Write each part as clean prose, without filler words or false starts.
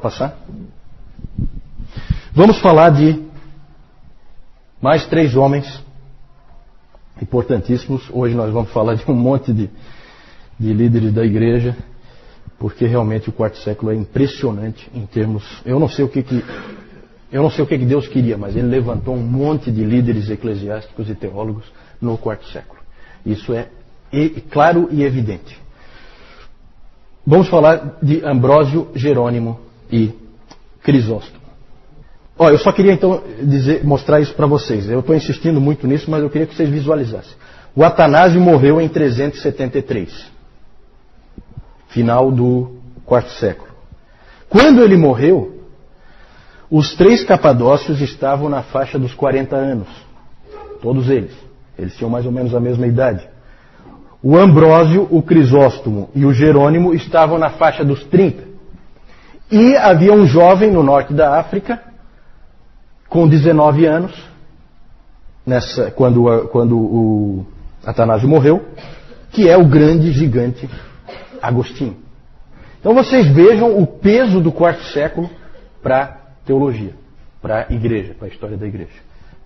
passar? Vamos falar de mais 3 homens importantíssimos. Hoje nós vamos falar de um monte de líderes da igreja, porque realmente o quarto século é impressionante em termos... Eu não sei o que Deus queria, mas ele levantou um monte de líderes eclesiásticos e teólogos no quarto século. Isso é claro e evidente. Vamos falar de Ambrósio, Jerônimo e Crisóstomo. Eu só queria então mostrar isso para vocês. Eu estou insistindo muito nisso, mas eu queria que vocês visualizassem. O Atanásio morreu em 373, final do quarto século. Quando ele morreu, os 3 capadócios estavam na faixa dos 40 anos. Todos eles. Eles tinham mais ou menos a mesma idade. O Ambrósio, o Crisóstomo e o Jerônimo estavam na faixa dos 30. E havia um jovem no norte da África, com 19 anos, quando o Atanásio morreu, que é o grande gigante Agostinho. Então vocês vejam o peso do quarto século para a teologia, para a igreja, para a história da igreja.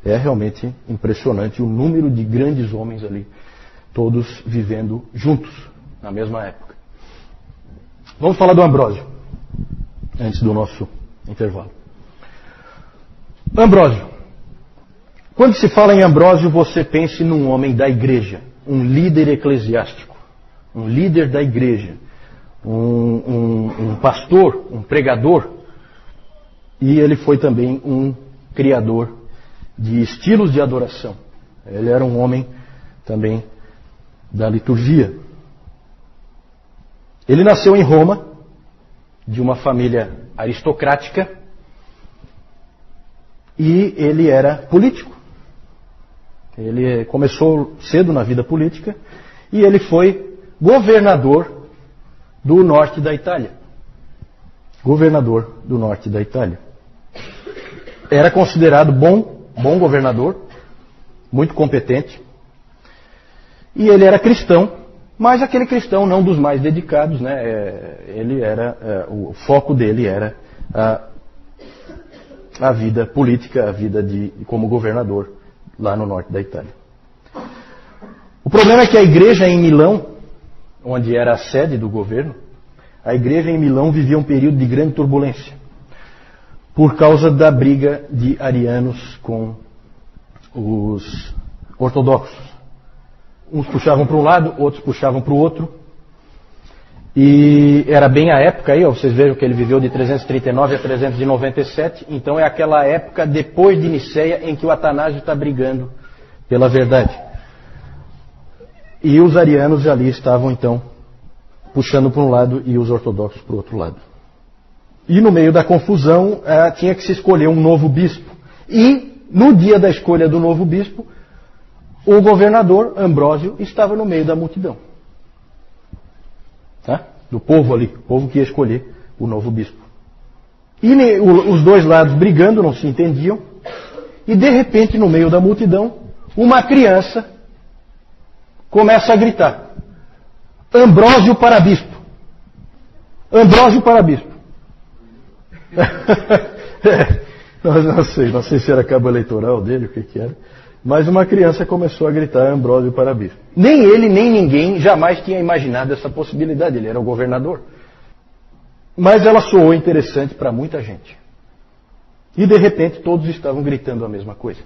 É realmente impressionante o número de grandes homens ali, todos vivendo juntos, na mesma época. Vamos falar do Ambrósio, antes do nosso intervalo. Ambrósio. Quando se fala em Ambrósio, você pense num homem da igreja, um líder eclesiástico, um líder da igreja, um pastor, um pregador, e ele foi também um criador de estilos de adoração. Ele era um homem também da liturgia. Ele nasceu em Roma, de uma família aristocrática, e ele era político. Ele começou cedo na vida política e ele foi governador do norte da Itália. Governador do norte da Itália. Era considerado bom governador, muito competente. E ele era cristão, mas aquele cristão não dos mais dedicados, né? O foco dele era a vida política, a vida como governador lá no norte da Itália. O problema é que a igreja em Milão, onde era a sede do governo, a igreja em Milão vivia um período de grande turbulência, por causa da briga de arianos com os ortodoxos. Uns puxavam para um lado, outros puxavam para o outro. E era bem a época aí, vocês vejam que ele viveu de 339 a 397, então é aquela época depois de Niceia em que o Atanásio está brigando pela verdade. E os arianos ali estavam então puxando para um lado e os ortodoxos para o outro lado. E no meio da confusão tinha que se escolher um novo bispo. E no dia da escolha do novo bispo, o governador Ambrósio estava no meio da multidão. Do povo ali, o povo que ia escolher o novo bispo. E os dois lados brigando, não se entendiam, e de repente, no meio da multidão, uma criança começa a gritar: Ambrósio para bispo! Ambrósio para bispo! Não sei se era cabo eleitoral dele, o que era. Mas uma criança começou a gritar Ambrósio para bispo. Nem ele, nem ninguém jamais tinha imaginado essa possibilidade. Ele era o governador. Mas ela soou interessante para muita gente. E de repente todos estavam gritando a mesma coisa.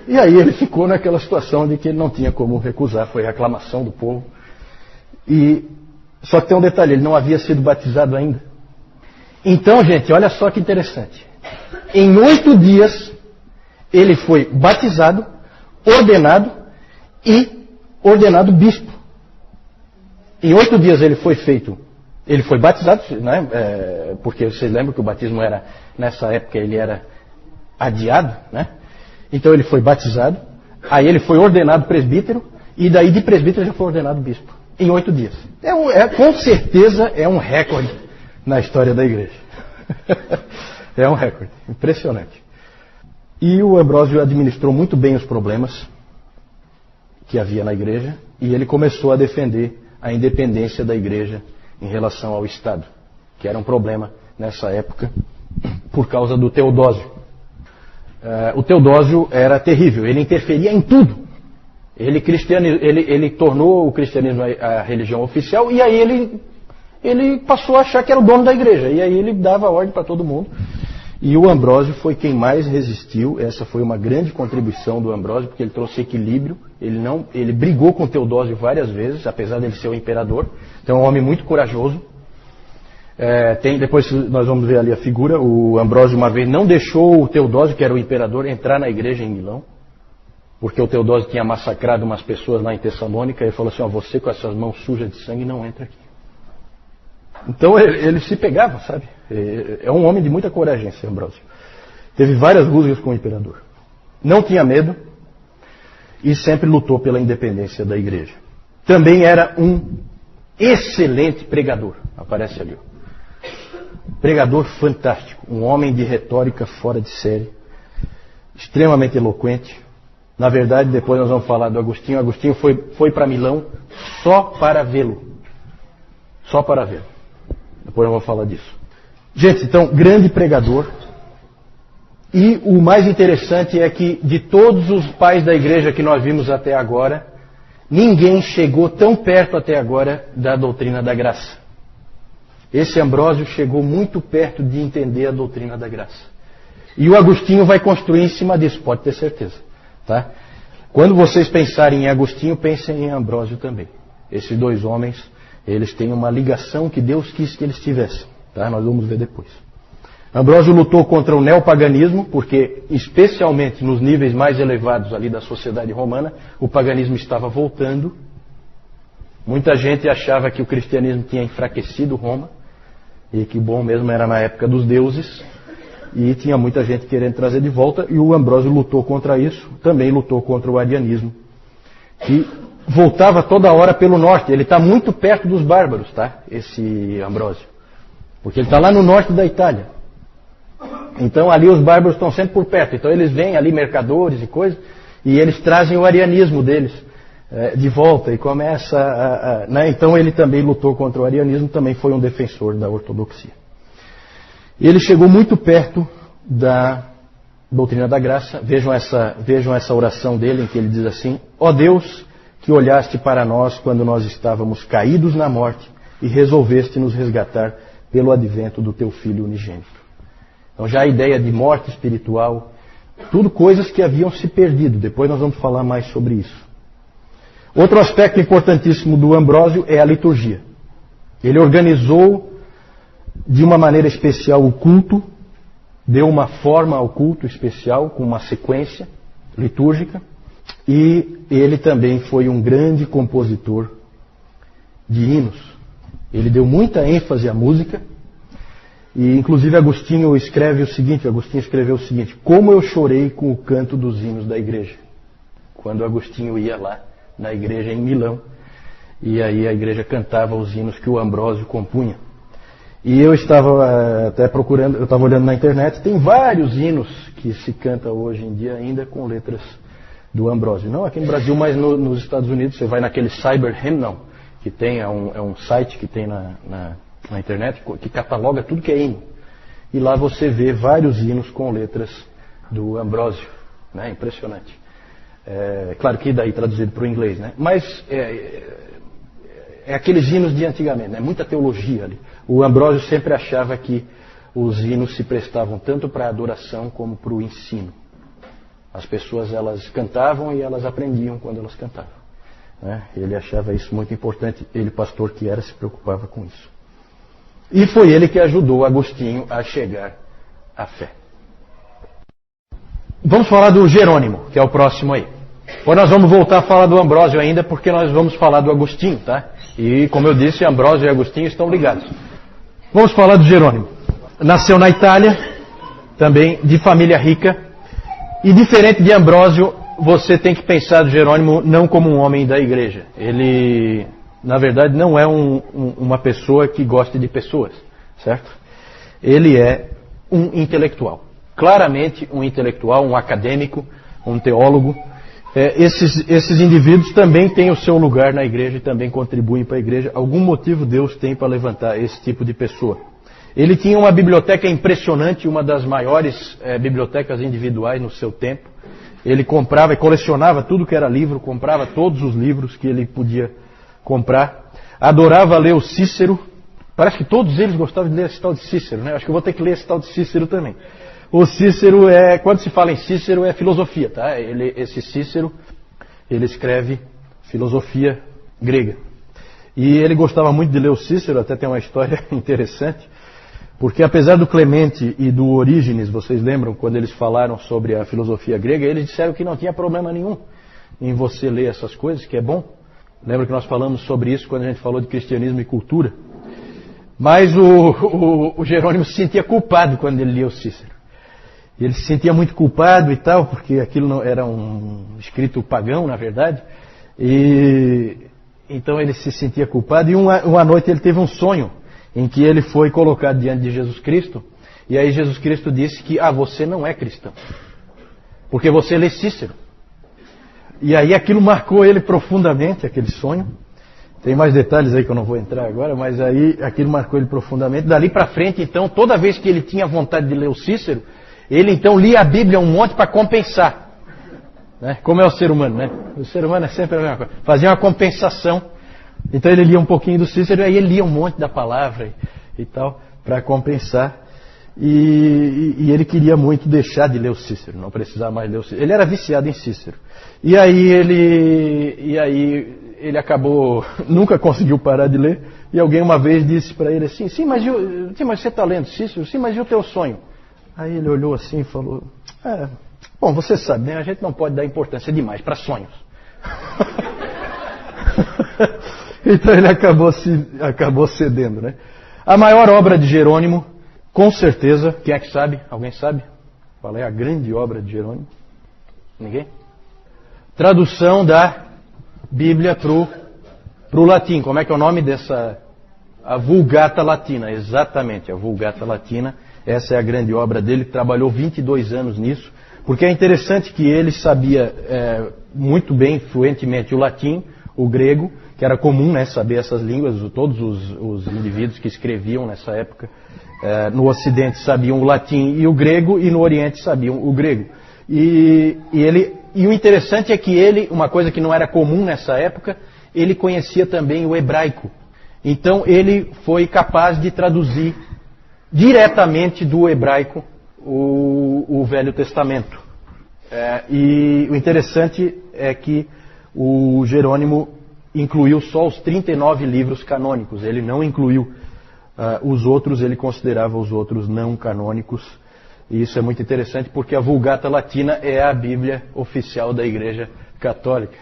E aí ele ficou naquela situação de que ele não tinha como recusar. Foi a aclamação do povo. Só que tem um detalhe, ele não havia sido batizado ainda. Então, gente, olha só que interessante. Em 8 dias... ele foi batizado, ordenado e ordenado bispo. Em 8 dias ele foi batizado, né? Porque vocês lembram que o batismo era, nessa época ele era adiado, né? Então ele foi batizado, aí ele foi ordenado presbítero, e daí de presbítero já foi ordenado bispo. Em 8 dias. Com certeza é um recorde na história da igreja. É um recorde, impressionante. E o Ambrósio administrou muito bem os problemas que havia na igreja, e ele começou a defender a independência da igreja em relação ao Estado. que era um problema nessa época por causa do Teodósio. O Teodósio era terrível, ele interferia em tudo. Ele tornou o cristianismo a religião oficial e aí ele passou a achar que era o dono da igreja. E aí ele dava ordem para todo mundo. E o Ambrósio foi quem mais resistiu. Essa foi uma grande contribuição do Ambrósio, porque ele trouxe equilíbrio. Ele brigou com o Teodósio várias vezes, apesar de ele ser o imperador. Então é um homem muito corajoso. Depois nós vamos ver ali a figura. O Ambrósio uma vez não deixou o Teodósio, que era o imperador, entrar na igreja em Milão, porque o Teodósio tinha massacrado umas pessoas lá em Tessalônica. Ele falou assim: você com essas mãos sujas de sangue não entra aqui. Então ele se pegava, sabe? É um homem de muita coragem, esse Ambrósio. Teve várias rusgas com o imperador. Não tinha medo e sempre lutou pela independência da igreja. Também era um excelente pregador. Aparece ali. Pregador fantástico. Um homem de retórica fora de série. Extremamente eloquente. Na verdade, depois nós vamos falar do Agostinho. Agostinho foi para Milão só para vê-lo. Só para vê-lo. Depois eu vou falar disso. Gente, então, grande pregador. E o mais interessante é que de todos os pais da igreja que nós vimos até agora, ninguém chegou tão perto até agora da doutrina da graça. Esse Ambrósio chegou muito perto de entender a doutrina da graça. E o Agostinho vai construir em cima disso, pode ter certeza. Tá? Quando vocês pensarem em Agostinho, pensem em Ambrósio também. Esses dois homens, eles têm uma ligação que Deus quis que eles tivessem. Tá? Nós vamos ver depois. Ambrósio lutou contra o neopaganismo, porque especialmente nos níveis mais elevados ali da sociedade romana, o paganismo estava voltando. Muita gente achava que o cristianismo tinha enfraquecido Roma, e que bom mesmo era na época dos deuses, e tinha muita gente querendo trazer de volta, e o Ambrósio lutou contra isso, também lutou contra o arianismo, que voltava toda hora pelo norte. Ele está muito perto dos bárbaros, tá? Esse Ambrósio. Porque ele está lá no norte da Itália. Então ali os bárbaros estão sempre por perto. Então eles vêm ali, mercadores e coisas, e eles trazem o arianismo deles de volta. E começa né? Então ele também lutou contra o arianismo, também foi um defensor da ortodoxia. Ele chegou muito perto da doutrina da graça. Vejam essa oração dele, em que ele diz assim: ó Deus, que olhaste para nós quando nós estávamos caídos na morte e resolveste nos resgatar pelo advento do teu Filho unigênito. Então já a ideia de morte espiritual, tudo coisas que haviam se perdido. Depois nós vamos falar mais sobre isso. Outro aspecto importantíssimo do Ambrósio é a liturgia. Ele organizou de uma maneira especial o culto, deu uma forma ao culto especial, com uma sequência litúrgica, e ele também foi um grande compositor de hinos. Ele deu muita ênfase à música, e inclusive Agostinho escreveu o seguinte: como eu chorei com o canto dos hinos da igreja. Quando Agostinho ia lá na igreja em Milão, e aí a igreja cantava os hinos que o Ambrósio compunha. E eu estava até procurando, eu estava olhando na internet, tem vários hinos que se canta hoje em dia ainda com letras do Ambrósio. Não aqui no Brasil, mas nos Estados Unidos. Você vai naquele Cyber Hymnal, que tem, é um site que tem na internet, que cataloga tudo que é hino. E lá você vê vários hinos com letras do Ambrósio. Né? Impressionante. Claro que daí traduzido para o inglês, né? Mas é aqueles hinos de antigamente, né? Muita teologia ali. O Ambrósio sempre achava que os hinos se prestavam tanto para a adoração como para o ensino. As pessoas, elas cantavam e elas aprendiam quando elas cantavam. Né? Ele achava isso muito importante. Ele, pastor que era, se preocupava com isso. E foi ele que ajudou Agostinho a chegar à fé. Vamos falar do Jerônimo, que é o próximo aí. Ou nós vamos voltar a falar do Ambrósio ainda, porque nós vamos falar do Agostinho, tá? E, como eu disse, Ambrósio e Agostinho estão ligados. Vamos falar do Jerônimo. Nasceu na Itália, também de família rica. E diferente de Ambrósio, você tem que pensar do Jerônimo não como um homem da igreja. Ele, na verdade, não é uma pessoa que goste de pessoas, certo? Ele é um intelectual. Claramente um intelectual, um acadêmico, um teólogo. Esses indivíduos também têm o seu lugar na igreja e também contribuem para a igreja. Algum motivo Deus tem para levantar esse tipo de pessoa. Ele tinha uma biblioteca impressionante, uma das maiores bibliotecas individuais no seu tempo. Ele comprava e colecionava tudo que era livro, comprava todos os livros que ele podia comprar. Adorava ler o Cícero. Parece que todos eles gostavam de ler esse tal de Cícero, né? Acho que eu vou ter que ler esse tal de Cícero também. O Cícero quando se fala em Cícero, é filosofia, tá? Esse Cícero, ele escreve filosofia grega. E ele gostava muito de ler o Cícero, até tem uma história interessante, porque apesar do Clemente e do Orígenes, vocês lembram, quando eles falaram sobre a filosofia grega, eles disseram que não tinha problema nenhum em você ler essas coisas, que é bom. Lembra que nós falamos sobre isso quando a gente falou de cristianismo e cultura? Mas o Jerônimo se sentia culpado quando ele lia o Cícero. Ele se sentia muito culpado e tal, porque aquilo não era um escrito pagão, na verdade. E então ele se sentia culpado. E uma noite ele teve um sonho em que ele foi colocado diante de Jesus Cristo. E aí Jesus Cristo disse que, você não é cristão, porque você lê Cícero. E aí aquilo marcou ele profundamente, aquele sonho. Tem mais detalhes aí que eu não vou entrar agora, mas aí aquilo marcou ele profundamente. Dali para frente, então, toda vez que ele tinha vontade de ler o Cícero, ele então lia a Bíblia um monte para compensar. Né? Como é o ser humano, né? O ser humano é sempre a mesma coisa. Fazia uma compensação. Então ele lia um pouquinho do Cícero, e aí ele lia um monte da palavra e tal, para compensar. E ele queria muito deixar de ler o Cícero, não precisava mais ler o Cícero. Ele era viciado em Cícero. E aí ele acabou, nunca conseguiu parar de ler, e alguém uma vez disse para ele assim, mas você está lendo Cícero? Sim, mas e o teu sonho? Aí ele olhou assim e falou, bom, você sabe, né? A gente não pode dar importância demais para sonhos. Então ele acabou cedendo, né? A maior obra de Jerônimo, com certeza, quem é que sabe? Alguém sabe? Qual é a grande obra de Jerônimo? Ninguém? Tradução da Bíblia pro latim. Como é que é o nome dessa? A Vulgata Latina, exatamente, a Vulgata Latina. Essa é a grande obra dele, trabalhou 22 anos nisso, porque é interessante que ele sabia muito bem, fluentemente, o latim, o grego, que era comum, né, saber essas línguas. Todos os indivíduos que escreviam nessa época no Ocidente sabiam o latim e o grego, e no Oriente sabiam o grego. E o interessante é que ele, uma coisa que não era comum nessa época, ele conhecia também o hebraico. Então ele foi capaz de traduzir diretamente do hebraico o Velho Testamento. E o interessante é que o Jerônimo incluiu só os 39 livros canônicos. Ele não incluiu os outros, ele considerava os outros não canônicos. E isso é muito interessante porque a Vulgata Latina é a Bíblia oficial da Igreja Católica.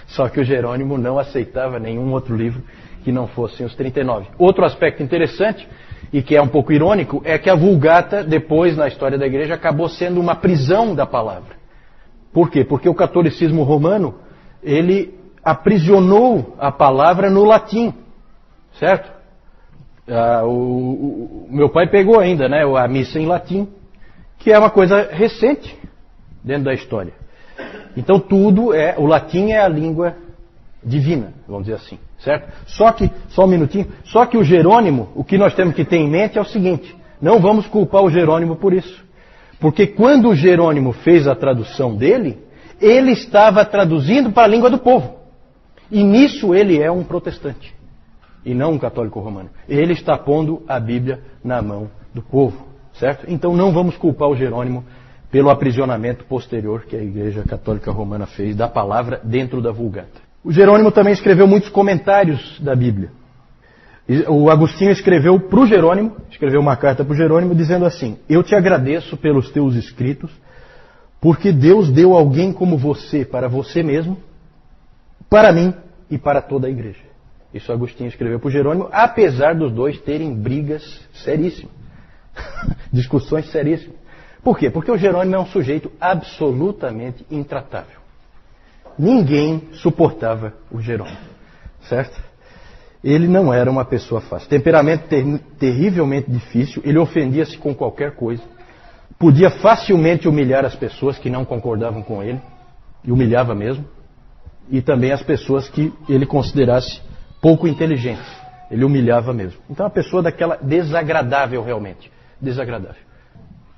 Só que o Jerônimo não aceitava nenhum outro livro que não fossem os 39. Outro aspecto interessante, e que é um pouco irônico, é que a Vulgata, depois na história da Igreja, acabou sendo uma prisão da palavra. Por quê? Porque o catolicismo romano, ele aprisionou a palavra no latim, certo? Meu pai pegou ainda, né, a missa em latim, que é uma coisa recente dentro da história. Então o latim é a língua divina, vamos dizer assim, certo? Só um minutinho, só que o Jerônimo, o que nós temos que ter em mente é o seguinte, não vamos culpar o Jerônimo por isso. Porque quando o Jerônimo fez a tradução dele, ele estava traduzindo para a língua do povo. E nisso ele é um protestante, e não um católico romano. Ele está pondo a Bíblia na mão do povo, certo? Então não vamos culpar o Jerônimo pelo aprisionamento posterior que a Igreja Católica Romana fez da palavra dentro da Vulgata. O Jerônimo também escreveu muitos comentários da Bíblia. O Agostinho escreveu para o Jerônimo, escreveu uma carta para o Jerônimo dizendo assim: eu te agradeço pelos teus escritos, porque Deus deu alguém como você para você mesmo, para mim e para toda a igreja. Isso Agostinho escreveu para o Jerônimo, apesar dos dois terem brigas seríssimas, discussões seríssimas. Por quê? Porque o Jerônimo é um sujeito absolutamente intratável. Ninguém suportava o Jerônimo, certo? Ele não era uma pessoa fácil. Temperamento terrivelmente difícil, ele ofendia-se com qualquer coisa. Podia facilmente humilhar as pessoas que não concordavam com ele, e humilhava mesmo. E também as pessoas que ele considerasse pouco inteligentes. Ele humilhava mesmo. Então, uma pessoa daquela desagradável realmente. Desagradável.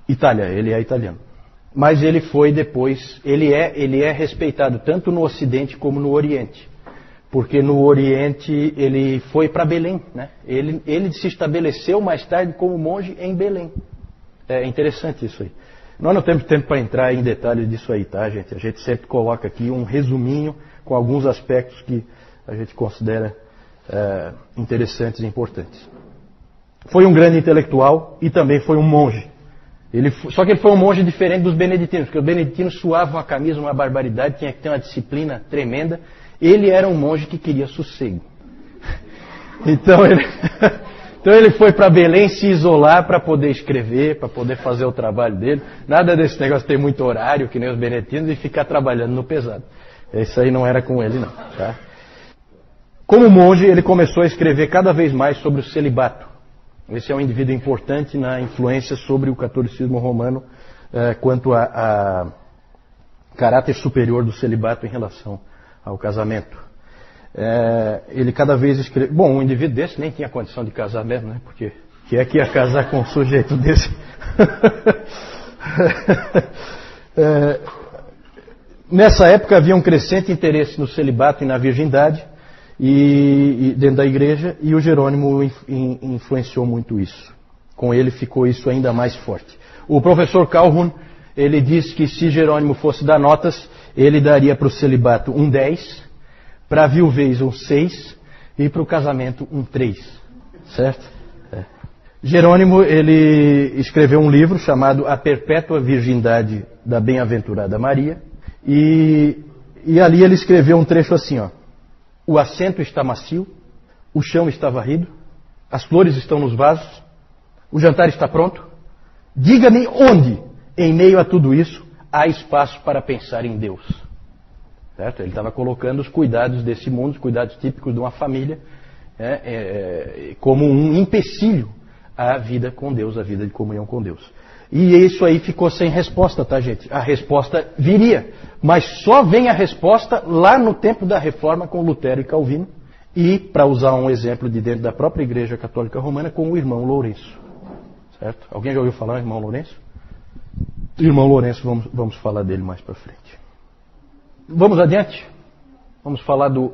Itália, ele é italiano. Mas ele foi depois, ele é respeitado tanto no Ocidente como no Oriente. Porque no Oriente ele foi para Belém, né? Ele se estabeleceu mais tarde como monge em Belém. É interessante isso aí. Nós não temos tempo para entrar em detalhes disso aí, tá, gente? A gente sempre coloca aqui um resuminho com alguns aspectos que a gente considera interessantes e importantes. Foi um grande intelectual e também foi um monge. Só que ele foi um monge diferente dos beneditinos, porque os beneditinos suavam a camisa uma barbaridade, tinha que ter uma disciplina tremenda. Ele era um monge que queria sossego. Então ele foi para Belém se isolar para poder escrever, para poder fazer o trabalho dele. Nada desse negócio de ter muito horário, que nem os beneditinos, e ficar trabalhando no pesado. Isso aí não era com ele, não. Tá? Como monge, ele começou a escrever cada vez mais sobre o celibato. Esse é um indivíduo importante na influência sobre o catolicismo romano quanto a caráter superior do celibato em relação ao casamento. Ele cada vez escreve... Bom, um indivíduo desse nem tinha condição de casar mesmo, né? Porque quem é que ia casar com um sujeito desse? Nessa época havia um crescente interesse no celibato e na virgindade e dentro da igreja, e o Jerônimo influenciou muito isso. Com ele ficou isso ainda mais forte. O professor Calhoun, ele diz que se Jerônimo fosse dar notas, ele daria para o celibato um 10, para a viuvez um 6 e para o casamento um 3. Certo? Jerônimo, ele escreveu um livro chamado A Perpétua Virgindade da Bem-aventurada Maria, e ali ele escreveu um trecho assim, ó. O assento está macio, o chão está varrido, as flores estão nos vasos, o jantar está pronto. Diga-me onde, em meio a tudo isso, há espaço para pensar em Deus. Certo? Ele estava colocando os cuidados desse mundo, os cuidados típicos de uma família, como um empecilho à vida com Deus, à vida de comunhão com Deus. E isso aí ficou sem resposta, tá, gente? A resposta viria, mas só vem a resposta lá no tempo da Reforma com Lutero e Calvino, e, para usar um exemplo de dentro da própria Igreja Católica Romana, com o irmão Lourenço. Certo? Alguém já ouviu falar do irmão Lourenço? Irmão Lourenço, vamos falar dele mais para frente. Vamos adiante? Vamos falar do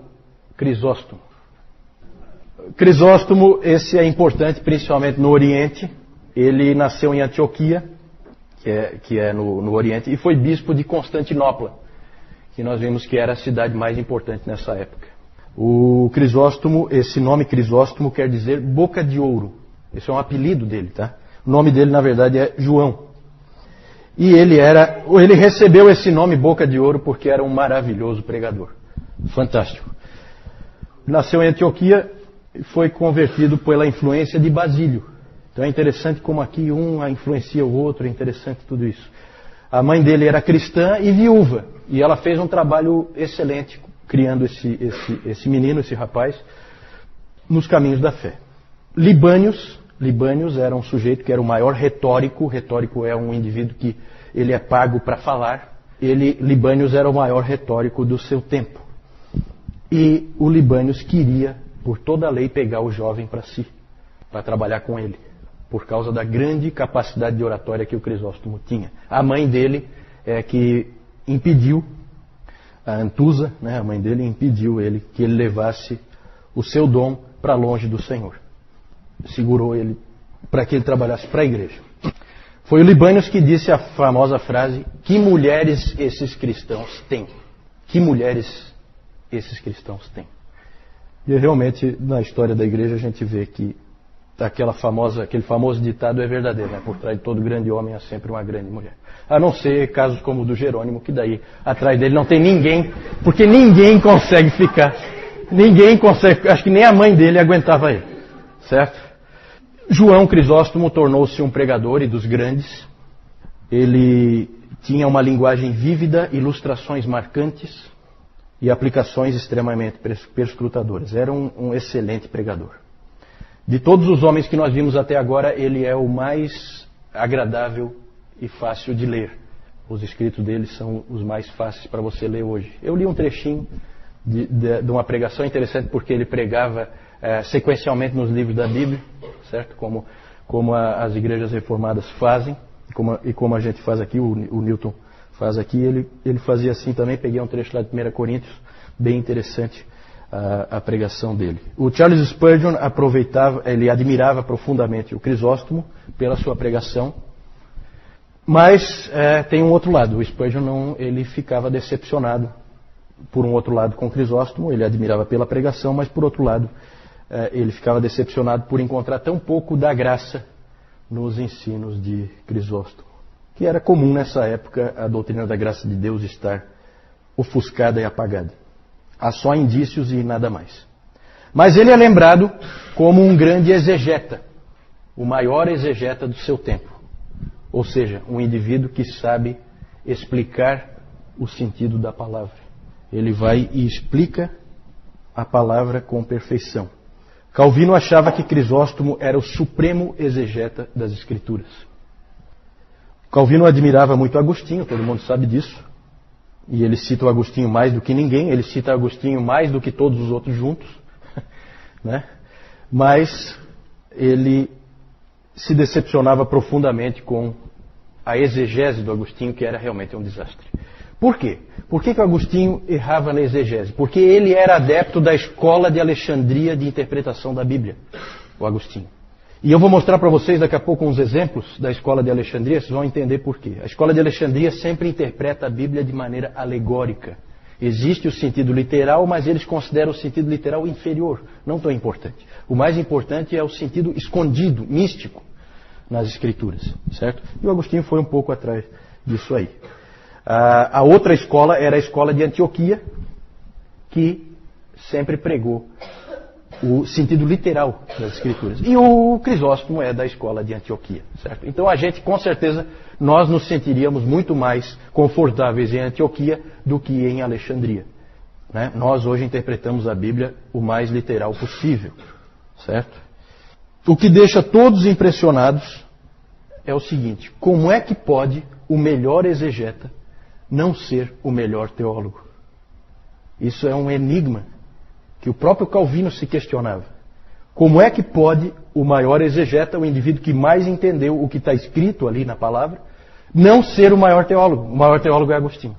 Crisóstomo. Crisóstomo, esse é importante principalmente no Oriente. Ele nasceu em Antioquia, que é no Oriente, e foi bispo de Constantinopla, que nós vimos que era a cidade mais importante nessa época. O Crisóstomo, esse nome Crisóstomo quer dizer boca de ouro. Esse é um apelido dele, tá? O nome dele, na verdade, é João. E ele recebeu esse nome boca de ouro porque era um maravilhoso pregador. Fantástico. Nasceu em Antioquia e foi convertido pela influência de Basílio. Então é interessante como aqui um influencia o outro, é interessante tudo isso. A mãe dele era cristã e viúva, e ela fez um trabalho excelente criando esse menino, esse rapaz, nos caminhos da fé. Libânios era um sujeito que era o maior retórico. Retórico é um indivíduo que ele é pago para falar. Libânios era o maior retórico do seu tempo. E o Libânios queria, por toda a lei, pegar o jovem para si, para trabalhar com ele, por causa da grande capacidade de oratória que o Crisóstomo tinha. A mãe dele que impediu, a Antusa, né, a mãe dele impediu que ele levasse o seu dom para longe do Senhor. Segurou ele para que ele trabalhasse para a igreja. Foi o Libânios que disse a famosa frase: que mulheres esses cristãos têm? Que mulheres esses cristãos têm? E realmente, na história da igreja, a gente vê que aquele famoso ditado é verdadeiro, né? Por trás de todo grande homem há sempre uma grande mulher. A não ser casos como o do Jerônimo, que daí atrás dele não tem ninguém, porque ninguém consegue ficar. Ninguém consegue, acho que nem a mãe dele aguentava ele. Certo? João Crisóstomo tornou-se um pregador e dos grandes. Ele tinha uma linguagem vívida, ilustrações marcantes e aplicações extremamente perscrutadoras. Era um excelente pregador. De todos os homens que nós vimos até agora, ele é o mais agradável e fácil de ler. Os escritos dele são os mais fáceis para você ler hoje. Eu li um trechinho de uma pregação interessante, porque ele pregava sequencialmente nos livros da Bíblia, certo? Como as igrejas reformadas fazem, e como a gente faz aqui, o Newton faz aqui, ele fazia assim também. Peguei um trecho lá de 1 Coríntios, bem interessante a pregação dele. O Charles Spurgeon ele admirava profundamente o Crisóstomo pela sua pregação, mas tem um outro lado. O Spurgeon ele ficava decepcionado, por um outro lado, com o Crisóstomo. Ele admirava pela pregação, mas por outro lado, ele ficava decepcionado por encontrar tão pouco da graça nos ensinos de Crisóstomo, que era comum nessa época a doutrina da graça de Deus estar ofuscada e apagada. Há só indícios e nada mais. Mas ele é lembrado como um grande exegeta, o maior exegeta do seu tempo. Ou seja, um indivíduo que sabe explicar o sentido da palavra. Ele vai e explica a palavra com perfeição. Calvino achava que Crisóstomo era o supremo exegeta das Escrituras. Calvino admirava muito Agostinho, todo mundo sabe disso. E ele cita o Agostinho mais do que ninguém. Ele cita Agostinho mais do que todos os outros juntos. Né? Mas ele se decepcionava profundamente com a exegese do Agostinho, que era realmente um desastre. Por quê? Por que o Agostinho errava na exegese? Porque ele era adepto da escola de Alexandria de interpretação da Bíblia, o Agostinho. E eu vou mostrar para vocês daqui a pouco uns exemplos da escola de Alexandria, vocês vão entender por quê. A escola de Alexandria sempre interpreta a Bíblia de maneira alegórica. Existe o sentido literal, mas eles consideram o sentido literal inferior, não tão importante. O mais importante é o sentido escondido, místico, nas Escrituras, certo? E o Agostinho foi um pouco atrás disso aí. A outra escola era a escola de Antioquia, que sempre pregou o sentido literal das Escrituras. E o Crisóstomo é da escola de Antioquia, certo? Então a gente, com certeza, nós nos sentiríamos muito mais confortáveis em Antioquia do que em Alexandria. Né? Nós hoje interpretamos a Bíblia o mais literal possível, certo? O que deixa todos impressionados é o seguinte: como é que pode o melhor exegeta não ser o melhor teólogo? Isso é um enigma que o próprio Calvino se questionava. Como é que pode o maior exegeta, o indivíduo que mais entendeu o que está escrito ali na palavra, não ser o maior teólogo? O maior teólogo é Agostinho.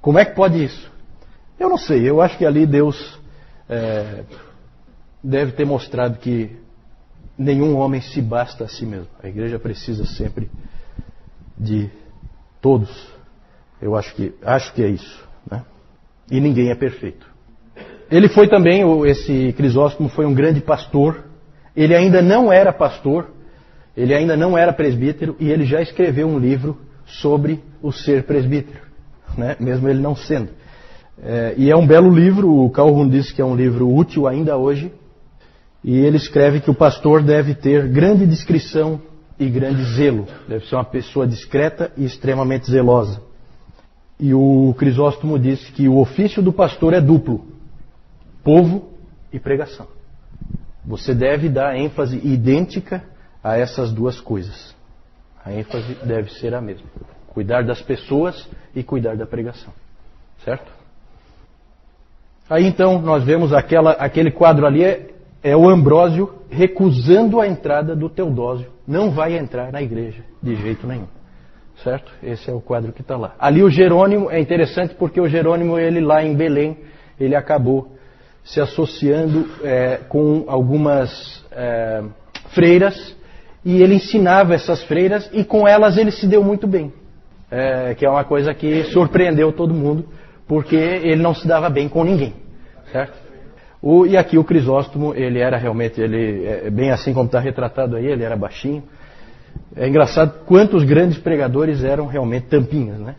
Como é que pode isso? Eu não sei, eu acho que ali Deus deve ter mostrado que nenhum homem se basta a si mesmo. A igreja precisa sempre de todos. Eu acho que é isso, né? E ninguém é perfeito. Ele foi também, esse Crisóstomo foi um grande pastor. Ele ainda não era pastor, ele ainda não era presbítero, e ele já escreveu um livro sobre o ser presbítero, né? Mesmo ele não sendo. E é um belo livro. O Calhoun disse que é um livro útil ainda hoje. E ele escreve que o pastor deve ter grande discrição e grande zelo. Deve ser uma pessoa discreta e extremamente zelosa. E o Crisóstomo disse que o ofício do pastor é duplo: povo e pregação. Você deve dar ênfase idêntica a essas duas coisas. A ênfase deve ser a mesma: cuidar das pessoas e cuidar da pregação. Certo? Aí então nós vemos aquele quadro ali, é o Ambrósio recusando a entrada do Teodósio. Não vai entrar na igreja de jeito nenhum. Certo? Esse é o quadro que está lá. Ali o Jerônimo, é interessante porque o Jerônimo, ele lá em Belém, ele acabou se associando com algumas freiras, e ele ensinava essas freiras, e com elas ele se deu muito bem. Que é uma coisa que surpreendeu todo mundo, porque ele não se dava bem com ninguém. Certo? E aqui o Crisóstomo, ele era realmente, bem assim como está retratado aí, ele era baixinho. É engraçado quantos grandes pregadores eram realmente tampinhas, né?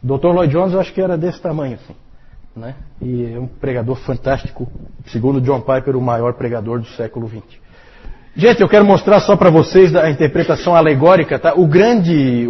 Dr. Lloyd Jones eu acho que era desse tamanho, assim, né? E é um pregador fantástico, segundo John Piper, o maior pregador do século XX. Gente, eu quero mostrar só para vocês a interpretação alegórica, tá? O grande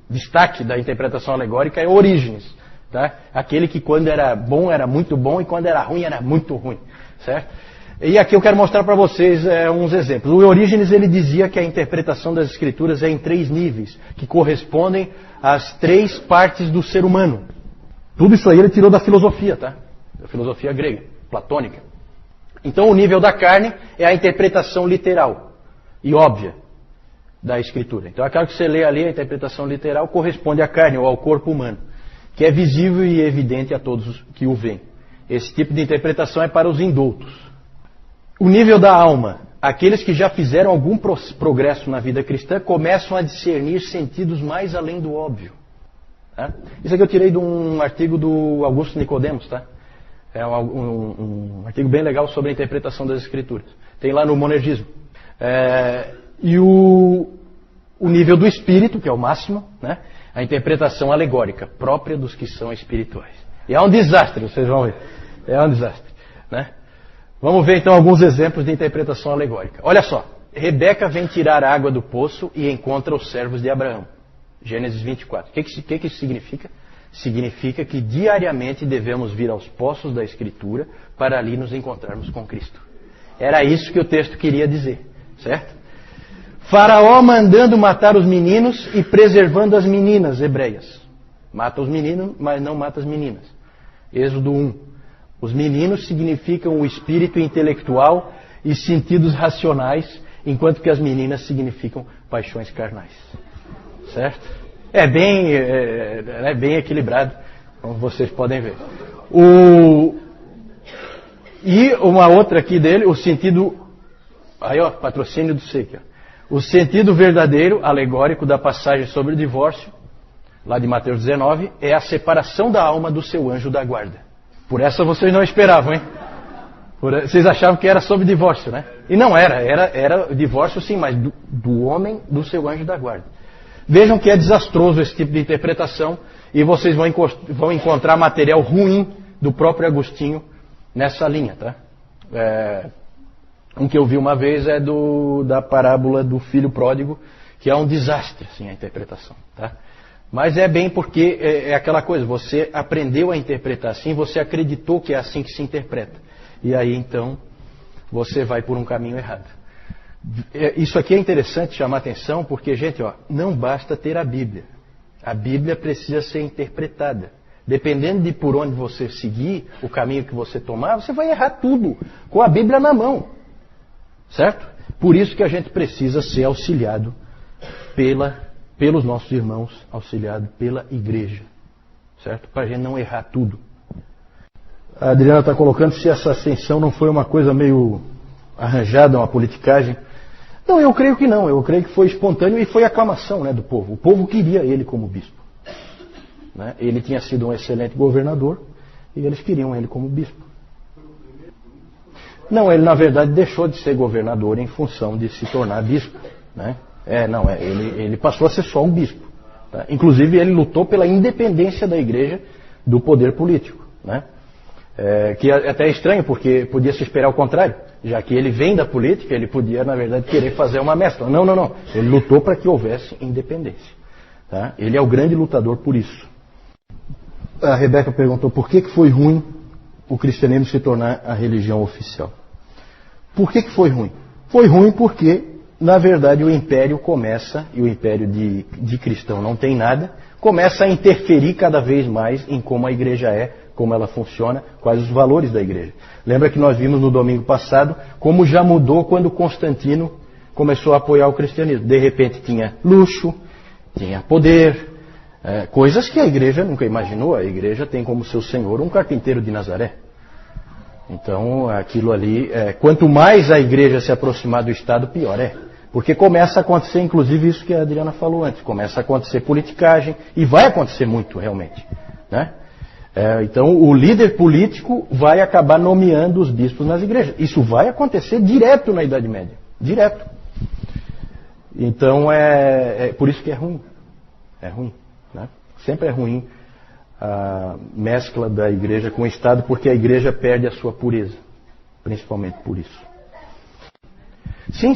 destaque da interpretação alegórica é Orígenes, tá? Aquele que quando era bom era muito bom e quando era ruim era muito ruim, certo? E aqui eu quero mostrar para vocês uns exemplos. O Orígenes, ele dizia que a interpretação das Escrituras é em 3 níveis, que correspondem às 3 partes do ser humano. Tudo isso aí ele tirou da filosofia, tá? Da filosofia grega. platônica. Então o nível da carne é a interpretação literal e óbvia da Escritura. Então aquilo que você lê ali, a interpretação literal, corresponde à carne ou ao corpo humano, que é visível e evidente a todos que o veem. Esse tipo de interpretação é para os indoutos. O nível da alma. Aqueles que já fizeram algum progresso na vida cristã começam a discernir sentidos mais além do óbvio. Tá? Isso aqui eu tirei de um artigo do Augusto Nicodemos, tá? É um artigo bem legal sobre a interpretação das Escrituras. Tem lá no Monergismo. E o nível do espírito, que é o máximo, né? A interpretação alegórica, própria dos que são espirituais. E é um desastre, vocês vão ver. É um desastre, né? Vamos ver então alguns exemplos de interpretação alegórica. Olha só, Rebeca vem tirar água do poço e encontra os servos de Abraão. Gênesis 24. O que isso significa? Significa que diariamente devemos vir aos poços da Escritura para ali nos encontrarmos com Cristo. Era isso que o texto queria dizer, certo? Faraó mandando matar os meninos e preservando as meninas hebreias. Mata os meninos, mas não mata as meninas. Êxodo 1. Os meninos significam o espírito intelectual e sentidos racionais, enquanto que as meninas significam paixões carnais. Certo? É bem equilibrado, como vocês podem ver. E uma outra aqui dele, o sentido... Aí, ó, patrocínio do SEC. O sentido verdadeiro, alegórico da passagem sobre o divórcio, lá de Mateus 19, é a separação da alma do seu anjo da guarda. Por essa vocês não esperavam, hein? Vocês achavam que era sobre divórcio, né? E não era divórcio sim, mas do homem do seu anjo da guarda. Vejam que é desastroso esse tipo de interpretação e vocês vão encontrar material ruim do próprio Agostinho nessa linha, tá? Um que eu vi uma vez é da parábola do filho pródigo, que é um desastre, assim, a interpretação, tá? Mas é bem porque é aquela coisa, você aprendeu a interpretar assim, você acreditou que é assim que se interpreta. E aí então você vai por um caminho errado. Isso aqui é interessante chamar atenção porque, gente, ó, não basta ter a Bíblia. A Bíblia precisa ser interpretada. Dependendo de por onde você seguir, o caminho que você tomar, você vai errar tudo com a Bíblia na mão. Certo? Por isso que a gente precisa ser auxiliado pelos nossos irmãos, auxiliado pela igreja. Certo? Para a gente não errar tudo. A Adriana está colocando se essa ascensão não foi uma coisa meio arranjada, uma politicagem. Não, eu creio que não. Eu creio que foi espontâneo e foi aclamação, né, do povo. O povo queria ele como bispo. Né? Ele tinha sido um excelente governador e eles queriam ele como bispo. Não, ele na verdade deixou de ser governador em função de se tornar bispo. Né? Ele passou a ser só um bispo. Tá? Inclusive ele lutou pela independência da igreja do poder político. Né? Que é até estranho, porque podia se esperar o contrário. Já que ele vem da política, ele podia na verdade querer fazer uma mescla. Não. Ele lutou para que houvesse independência. Tá? Ele é o grande lutador por isso. A Rebeca perguntou por que foi ruim o cristianismo se tornar a religião oficial. Por que foi ruim? Foi ruim porque, na verdade, o império começa, e o império de cristão não tem nada, começa a interferir cada vez mais em como a igreja é, como ela funciona, quais os valores da igreja. Lembra que nós vimos no domingo passado como já mudou quando Constantino começou a apoiar o cristianismo. De repente tinha luxo, tinha poder, coisas que a igreja nunca imaginou. A igreja tem como seu senhor um carpinteiro de Nazaré. Então aquilo ali, quanto mais a igreja se aproximar do Estado, pior é. Porque começa a acontecer, inclusive isso que a Adriana falou antes, começa a acontecer politicagem, e vai acontecer muito realmente. Né? Então o líder político vai acabar nomeando os bispos nas igrejas. Isso vai acontecer direto na Idade Média. Direto. Então por isso que é ruim. É ruim. Né? Sempre é ruim a mescla da igreja com o Estado, porque a igreja perde a sua pureza. Principalmente por isso. Sim.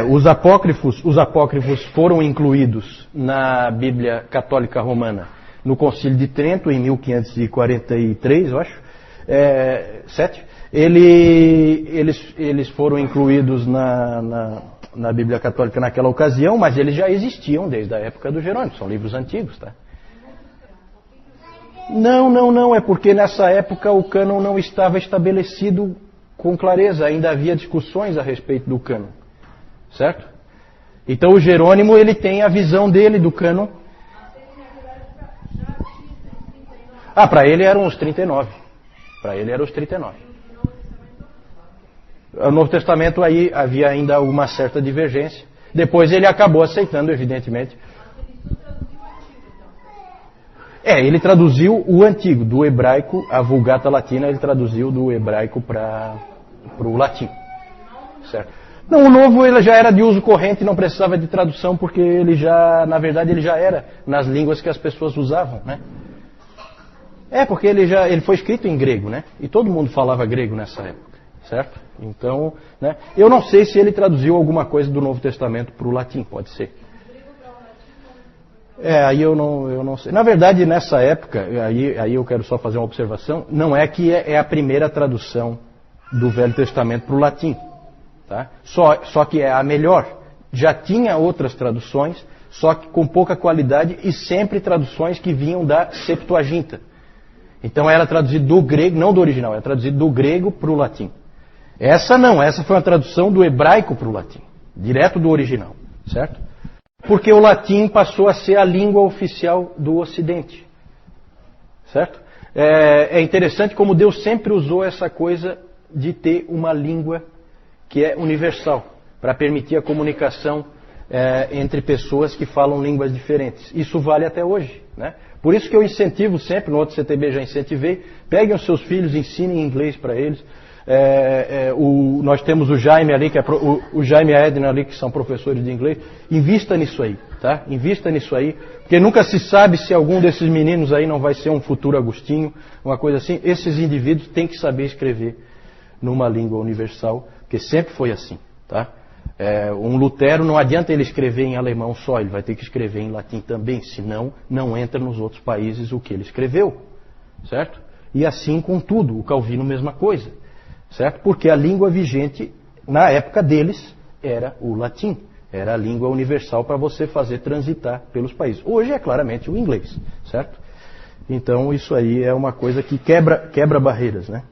Os apócrifos foram incluídos na Bíblia Católica Romana no Concílio de Trento, em 1543, eu acho. 7. Eles foram incluídos na Bíblia Católica naquela ocasião, mas eles já existiam desde a época do Jerônimo. São livros antigos, tá? Não, é porque nessa época o cânon não estava estabelecido com clareza, ainda havia discussões a respeito do cânon, certo? Então o Jerônimo, ele tem a visão dele do cânon. Para ele eram os 39. Para ele eram os 39. No Novo Testamento aí havia ainda uma certa divergência. Depois ele acabou aceitando, evidentemente. Ele traduziu o antigo, do hebraico, a Vulgata Latina, ele traduziu do hebraico para o latim. Certo? Não, o novo ele já era de uso corrente, não precisava de tradução, porque ele já, na verdade, ele já era nas línguas que as pessoas usavam, né? Porque ele foi escrito em grego, né? E todo mundo falava grego nessa época, certo? Então, né? Eu não sei se ele traduziu alguma coisa do Novo Testamento para o latim, pode ser. Aí eu não sei. Na verdade, nessa época, aí eu quero só fazer uma observação, não é que é a primeira tradução do Velho Testamento para o latim. Tá? Só que é a melhor. Já tinha outras traduções, só que com pouca qualidade e sempre traduções que vinham da Septuaginta. Então era traduzido do grego, não do original, era traduzido do grego para o latim. Essa foi uma tradução do hebraico para o latim, direto do original, certo? Porque o latim passou a ser a língua oficial do Ocidente. Certo? É interessante como Deus sempre usou essa coisa de ter uma língua que é universal, para permitir a comunicação entre pessoas que falam línguas diferentes. Isso vale até hoje. Né? Por isso que eu incentivo sempre, no outro CTB já incentivei, peguem os seus filhos, ensinem inglês para eles. Nós temos o Jaime ali, o Jaime e a Edna ali, que são professores de inglês. Invista nisso aí, tá? Invista nisso aí, porque nunca se sabe se algum desses meninos aí não vai ser um futuro Agostinho, uma coisa assim. Esses indivíduos têm que saber escrever numa língua universal, porque sempre foi assim, tá? Um Lutero, não adianta ele escrever em alemão só, ele vai ter que escrever em latim também, senão não entra nos outros países o que ele escreveu, certo? E assim com tudo, o Calvino mesma coisa. Certo? Porque a língua vigente, na época deles, era o latim. Era a língua universal para você fazer transitar pelos países. Hoje é claramente o inglês. Certo? Então isso aí é uma coisa que quebra barreiras, né?